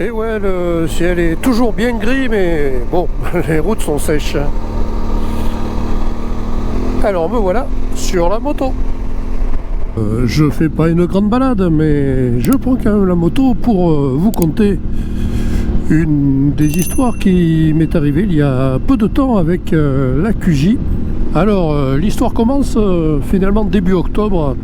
Et ouais, le ciel est toujours bien gris, mais bon, les routes sont sèches. Alors me voilà sur la moto. Je fais pas une grande balade, mais je prends quand même la moto pour vous conter une des histoires qui m'est arrivée il y a peu de temps avec la QJ. Alors l'histoire commence finalement début octobre.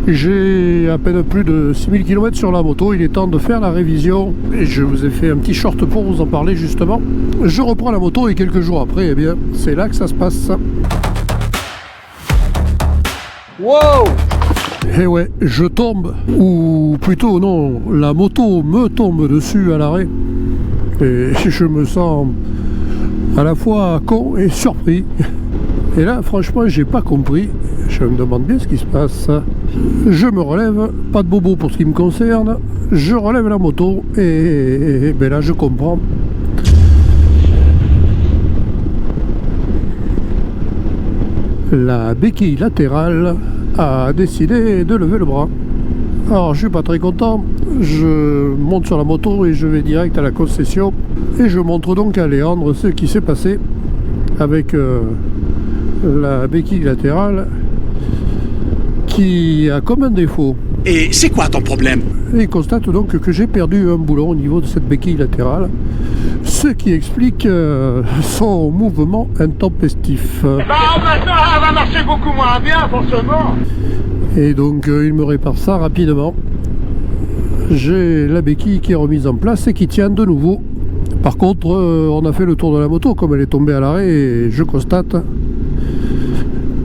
J'ai à peine plus de 6000 km sur la moto, il est temps de faire la révision et je vous ai fait un petit short pour vous en parler justement. Je reprends la moto et quelques jours après, eh bien c'est là que ça se passe. Wow! Et ouais, je tombe, ou plutôt non, la moto me tombe dessus à l'arrêt et je me sens à la fois con et surpris. Et là franchement j'ai pas compris, je me demande bien ce qui se passe. Je me relève, pas de bobo pour ce qui me concerne, je relève la moto et ben là je comprends. La béquille latérale a décidé de lever le bras. Alors je suis pas très content, je monte sur la moto et je vais direct à la concession et je montre donc à Léandre ce qui s'est passé avec la béquille latérale qui a comme un défaut. Et c'est quoi ton problème? Et il constate donc que j'ai perdu un boulon au niveau de cette béquille latérale, ce qui explique son mouvement intempestif. Maintenant, elle va marcher beaucoup moins bien, forcément. Et donc il me répare ça rapidement. J'ai la béquille qui est remise en place et qui tient de nouveau. Par contre, on a fait le tour de la moto, comme elle est tombée à l'arrêt, et je constate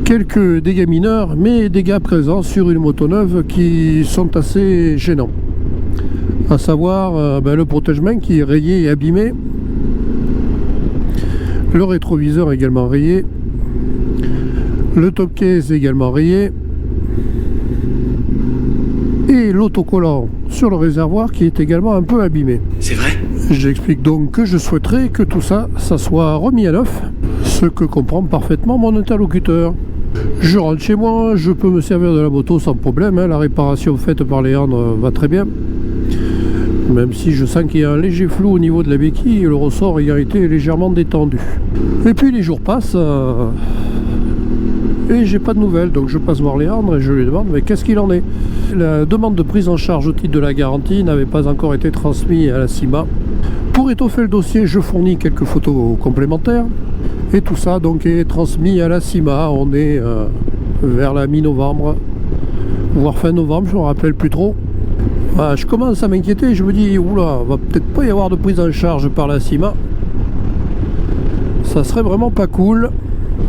quelques dégâts mineurs, mais dégâts présents sur une moto neuve qui sont assez gênants. À savoir le protège-main qui est rayé et abîmé, le rétroviseur également rayé, le top case également rayé, et l'autocollant sur le réservoir qui est également un peu abîmé. C'est vrai? J'explique donc que je souhaiterais que tout ça, ça soit remis à neuf, ce que comprend parfaitement mon interlocuteur. Je rentre chez moi, je peux me servir de la moto sans problème, hein, la réparation faite par Léandre va très bien. Même si je sens qu'il y a un léger flou au niveau de la béquille et le ressort ayant été légèrement détendu. Et puis les jours passent et j'ai pas de nouvelles, donc je passe voir Léandre et je lui demande mais qu'est-ce qu'il en est. La demande de prise en charge au titre de la garantie n'avait pas encore été transmise à la CIMA. Pour étoffer le dossier, je fournis quelques photos complémentaires et tout ça donc est transmis à la CIMA. On est vers la mi-novembre, voire fin novembre, je ne me rappelle plus trop. Je commence à m'inquiéter, je me dis oula, va peut-être pas y avoir de prise en charge par la CIMA. Ça serait vraiment pas cool.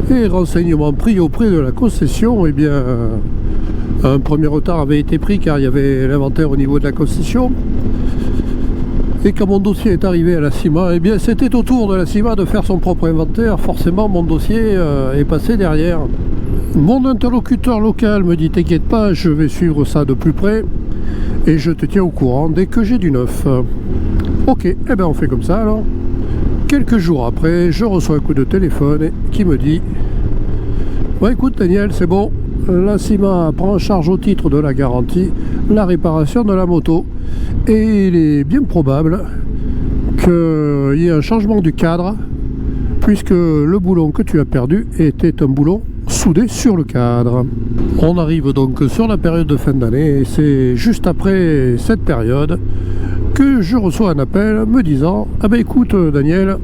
Et renseignements pris auprès de la concession, eh bien un premier retard avait été pris car il y avait l'inventaire au niveau de la concession. Et quand mon dossier est arrivé à la CIMA, eh bien c'était au tour de la CIMA de faire son propre inventaire. Forcément mon dossier est passé derrière. Mon interlocuteur local me dit t'inquiète pas, je vais suivre ça de plus près et je te tiens au courant dès que j'ai du neuf. Ok, eh bien on fait comme ça alors. Quelques jours après, je reçois un coup de téléphone qui me dit bon écoute Daniel, c'est bon, la CIMA prend en charge au titre de la garantie la réparation de la moto et il est bien probable qu'il y ait un changement du cadre puisque le boulon que tu as perdu était un boulon soudé sur le cadre. On arrive donc sur la période de fin d'année et c'est juste après cette période que je reçois un appel me disant ah ben écoute Daniel,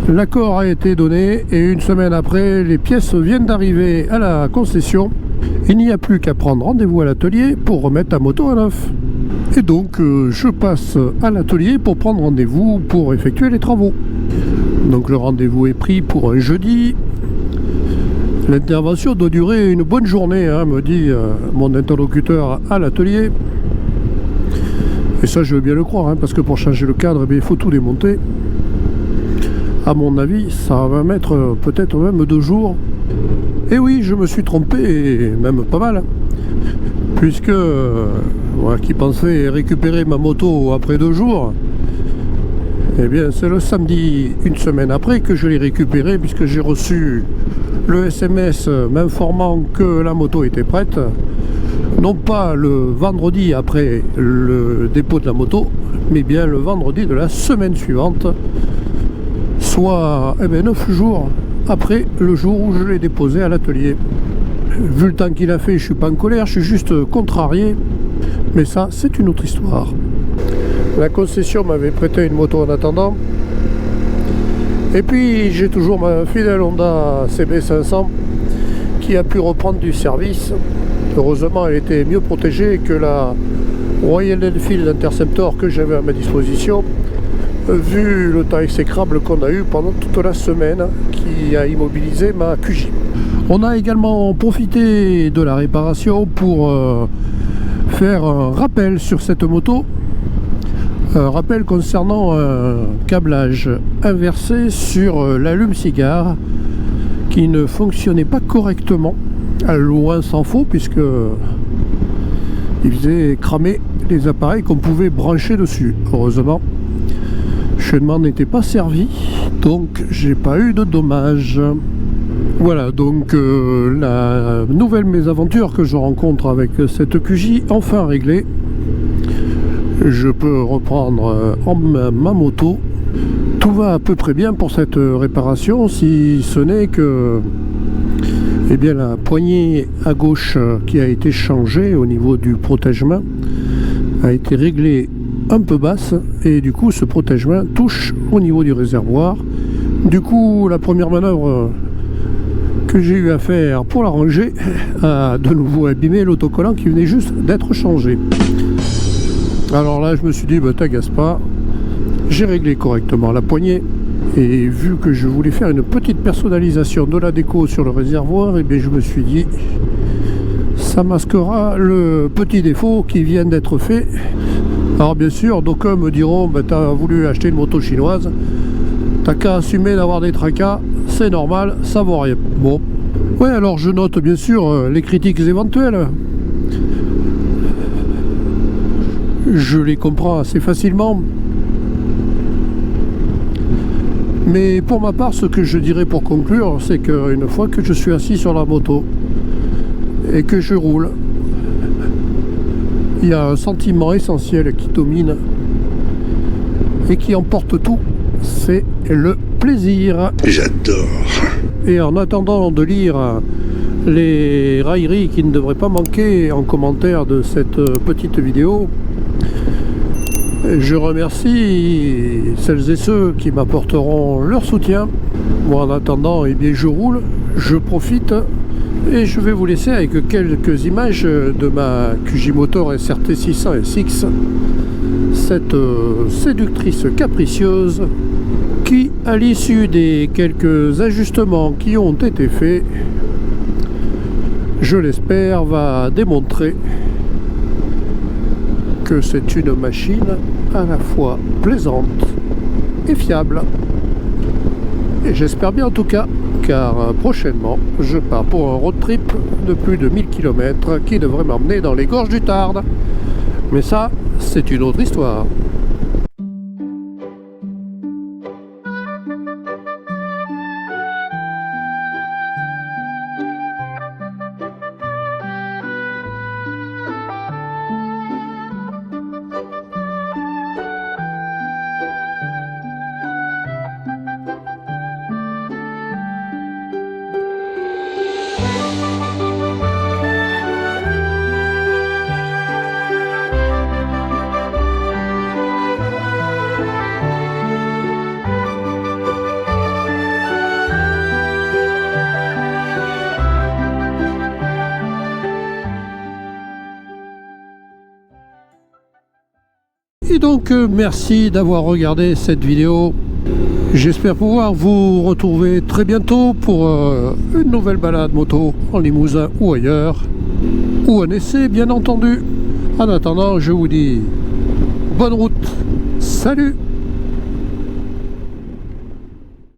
l'accord a été donné et une semaine après les pièces viennent d'arriver à la concession, il n'y a plus qu'à prendre rendez-vous à l'atelier pour remettre ta moto à neuf. Et donc je passe à l'atelier pour prendre rendez-vous pour effectuer les travaux. Donc le rendez-vous est pris pour un jeudi. L'intervention doit durer une bonne journée, hein, me dit mon interlocuteur à l'atelier. Et ça je veux bien le croire, hein, parce que pour changer le cadre, eh bien, il faut tout démonter. À mon avis, ça va mettre peut-être même 2 jours. Et oui, je me suis trompé, et même pas mal. Puisque, qui pensait récupérer ma moto après 2 jours, eh bien c'est le samedi, une semaine après, que je l'ai récupérée, puisque j'ai reçu le SMS m'informant que la moto était prête. Non pas le vendredi après le dépôt de la moto, mais bien le vendredi de la semaine suivante, soit 9 jours après le jour où je l'ai déposé à l'atelier. Vu le temps qu'il a fait, je suis pas en colère, je suis juste contrarié, mais ça c'est une autre histoire. La concession m'avait prêté une moto en attendant, et puis j'ai toujours ma fidèle Honda CB500 qui a pu reprendre du service. Heureusement, elle était mieux protégée que la Royal Enfield Interceptor que j'avais à ma disposition, vu le temps exécrable qu'on a eu pendant toute la semaine qui a immobilisé ma QJ. On a également profité de la réparation pour faire un rappel sur cette moto. Un rappel concernant un câblage inversé sur l'allume-cigare qui ne fonctionnait pas correctement, loin s'en faut, puisque il faisait cramer les appareils qu'on pouvait brancher dessus. Heureusement, je ne m'en étais pas servi, donc j'ai pas eu de dommages. Voilà, donc la nouvelle mésaventure que je rencontre avec cette QJ enfin réglée. Je peux reprendre ma moto. Tout va à peu près bien pour cette réparation, si ce n'est que la poignée à gauche qui a été changée au niveau du protège-main a été réglée un peu basse, et du coup ce protège-main touche au niveau du réservoir. Du coup, la première manœuvre que j'ai eu à faire pour la ranger a de nouveau abîmé l'autocollant qui venait juste d'être changé. Alors là, je me suis dit, t'agace pas, j'ai réglé correctement la poignée, et vu que je voulais faire une petite personnalisation de la déco sur le réservoir, je me suis dit, ça masquera le petit défaut qui vient d'être fait. Alors bien sûr, d'aucuns me diront, t'as voulu acheter une moto chinoise, t'as qu'à assumer d'avoir des tracas, c'est normal, ça vaut rien. Bon, ouais, alors je note bien sûr les critiques éventuelles. Je les comprends assez facilement. Mais pour ma part, ce que je dirais pour conclure, c'est qu'une fois que je suis assis sur la moto et que je roule, il y a un sentiment essentiel qui domine et qui emporte tout, c'est le plaisir. J'adore. Et en attendant de lire les railleries qui ne devraient pas manquer en commentaire de cette petite vidéo, je remercie celles et ceux qui m'apporteront leur soutien. Moi, en attendant, je roule, je profite, et je vais vous laisser avec quelques images de ma QJ Motor SRT 600 SX, cette séductrice capricieuse qui, à l'issue des quelques ajustements qui ont été faits, je l'espère, va démontrer que c'est une machine à la fois plaisante et fiable. Et j'espère bien en tout cas, car prochainement je pars pour un road trip de plus de 1000 km qui devrait m'emmener dans les gorges du Tarn. Mais ça, c'est une autre histoire. Et donc merci d'avoir regardé cette vidéo. J'espère pouvoir vous retrouver très bientôt pour une nouvelle balade moto en Limousin ou ailleurs, ou un essai bien entendu. En attendant, je vous dis bonne route, salut!